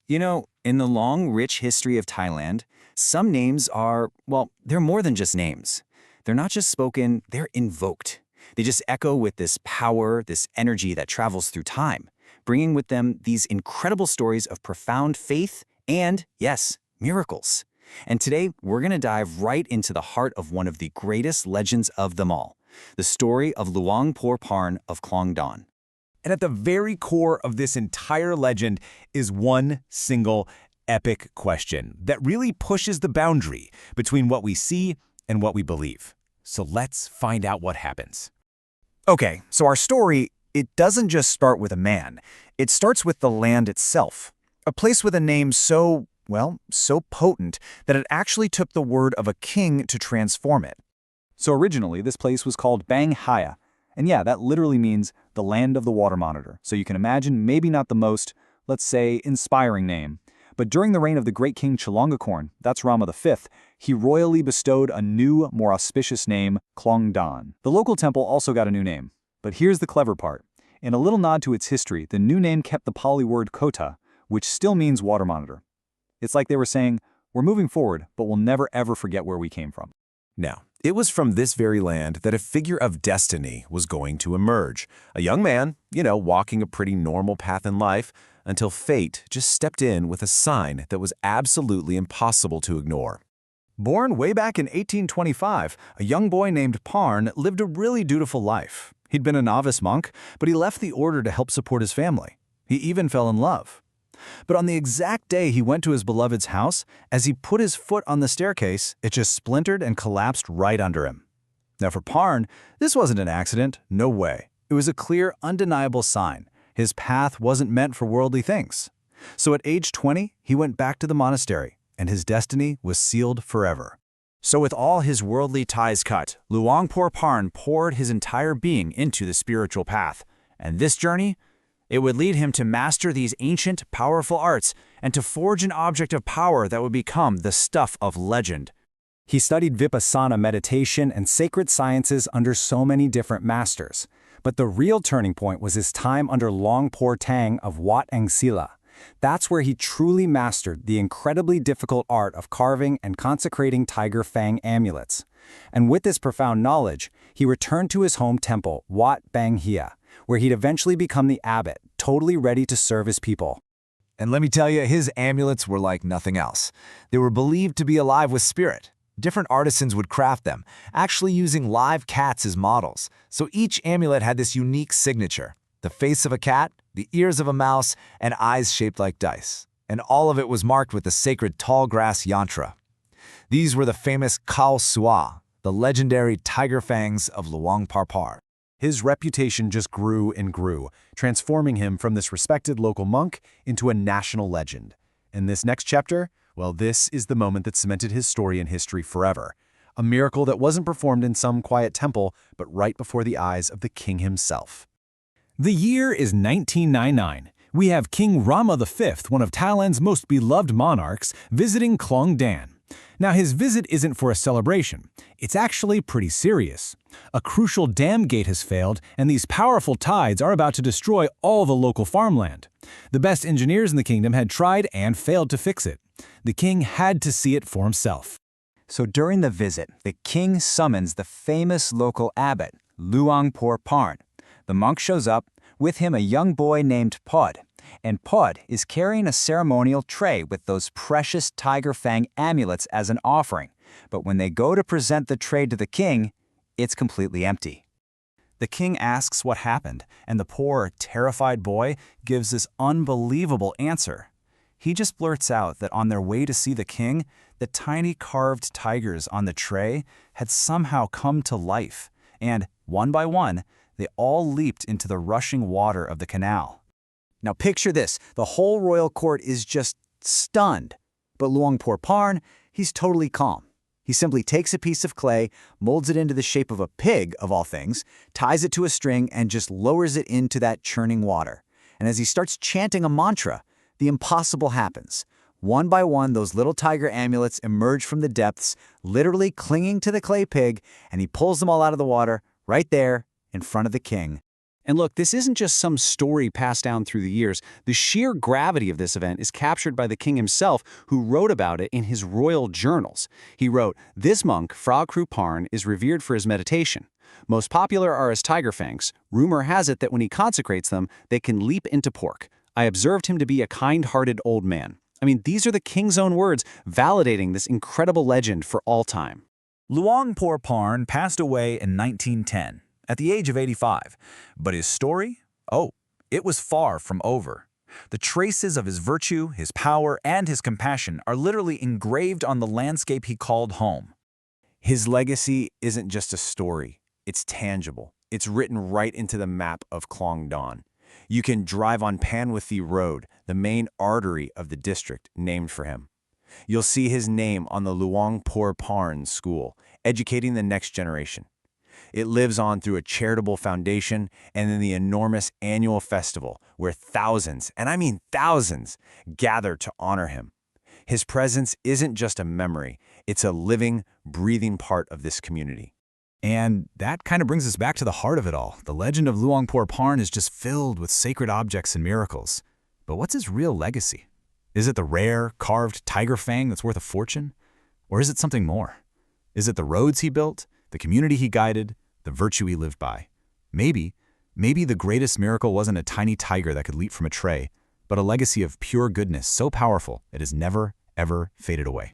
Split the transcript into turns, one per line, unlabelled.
You know, in the long, rich history of Thailand, some names are, well, they're more than just names. They're not just spoken, they're invoked. They just echo with this power, this energy that travels through time, bringing with them these incredible stories of profound faith and, yes, miracles. And today, we're going to dive right into the heart of one of the greatest legends of them all, the story of Luang Pho Pan of Khlong Dan.
And at the very core of this entire legend is one single epic question that really pushes the boundary between what we see and what we believe. So let's find out what happens.
Okay, so our story, it doesn't just start with a man. It starts with the land itself, a place with a name so, well, so potent that it actually took the word of a king to transform it.
So originally, this place was called Bang Haya. And yeah, that literally means the land of the water monitor. So you can imagine maybe not the most, let's say, inspiring name. But during the reign of the great king Chulalongkorn, that's Rama V, he royally bestowed a new, more auspicious name, Khlong Dan. The local temple also got a new name. But here's the clever part. In a little nod to its history, the new name kept the Pali word kota, which still means water monitor. It's like they were saying, we're moving forward, but we'll never ever forget where we came from.
Now, it was from this very land that a figure of destiny was going to emerge. A young man, walking a pretty normal path in life, until fate just stepped in with a sign that was absolutely impossible to ignore.
Born way back in 1825, a young boy named Parn lived a really dutiful life. He'd been a novice monk, but he left the order to help support his family. He even fell in love. But on the exact day he went to his beloved's house, as he put his foot on the staircase, it just splintered and collapsed right under him. Now for Parn, this wasn't an accident, no way. It was a clear, undeniable sign. His path wasn't meant for worldly things. So at age 20, he went back to the monastery, and his destiny was sealed forever. So with all his worldly ties cut, Luang Pho Pan poured his entire being into the spiritual path. And this journey, it would lead him to master these ancient, powerful arts and to forge an object of power that would become the stuff of legend. He studied Vipassana meditation and sacred sciences under so many different masters. But the real turning point was his time under Luang Pho Tang of Wat Arun. That's where he truly mastered the incredibly difficult art of carving and consecrating tiger fang amulets. And with this profound knowledge, he returned to his home temple, Wat Bang Hia, where he'd eventually become the abbot, totally ready to serve his people.
And let me tell you, his amulets were like nothing else. They were believed to be alive with spirit. Different artisans would craft them, actually using live cats as models. So each amulet had this unique signature: the face of a cat, the ears of a mouse, and eyes shaped like dice. And all of it was marked with the sacred tall grass yantra. These were the famous Khao Sua, the legendary tiger fangs of Luang Pho Pan.
His reputation just grew and grew, transforming him from this respected local monk into a national legend. In this next chapter, well, this is the moment that cemented his story in history forever. A miracle that wasn't performed in some quiet temple, but right before the eyes of the king himself.
The year is 1999. We have King Rama V, one of Thailand's most beloved monarchs, visiting Khlong Dan. Now, his visit isn't for a celebration. It's actually pretty serious. A crucial dam gate has failed, and these powerful tides are about to destroy all the local farmland. The best engineers in the kingdom had tried and failed to fix it. The king had to see it for himself.
So during the visit, the king summons the famous local abbot, Luang Pho Pan. The monk shows up, with him a young boy named Pod. And Pod is carrying a ceremonial tray with those precious tiger fang amulets as an offering. But when they go to present the tray to the king, it's completely empty. The king asks what happened, and the poor, terrified boy gives this unbelievable answer. He just blurts out that on their way to see the king, the tiny carved tigers on the tray had somehow come to life, and, one by one, they all leaped into the rushing water of the canal. Now picture this, the whole royal court is just stunned. But Luang Pho Pan, he's totally calm. He simply takes a piece of clay, molds it into the shape of a pig, of all things, ties it to a string, and just lowers it into that churning water. And as he starts chanting a mantra, the impossible happens. One by one, those little tiger amulets emerge from the depths, literally clinging to the clay pig, and he pulls them all out of the water, right there, in front of the king.
And look, this isn't just some story passed down through the years. The sheer gravity of this event is captured by the king himself, who wrote about it in his royal journals. He wrote, "This monk, Phra Khru Phiphat, is revered for his meditation. Most popular are his tiger fangs. Rumor has it that when he consecrates them, they can leap into pork. I observed him to be a kind-hearted old man." I mean, these are the king's own words, validating this incredible legend for all time.
Luang Pho Pan passed away in 1910, at the age of 85. But his story? Oh, it was far from over. The traces of his virtue, his power, and his compassion are literally engraved on the landscape he called home.
His legacy isn't just a story, it's tangible. It's written right into the map of Khlong Dan. You can drive on Panwithy Road, the main artery of the district, named for him. You'll see his name on the Luang Pho Pan school, educating the next generation. It lives on through a charitable foundation and in the enormous annual festival where thousands, and I mean thousands, gather to honor him. His presence isn't just a memory, it's a living, breathing part of this community.
And that kind of brings us back to the heart of it all. The legend of Luang Pho Pan is just filled with sacred objects and miracles. But what's his real legacy? Is it the rare, carved tiger fang that's worth a fortune? Or is it something more? Is it the roads he built, the community he guided, the virtue he lived by? Maybe the greatest miracle wasn't a tiny tiger that could leap from a tray, but a legacy of pure goodness so powerful it has never, ever faded away.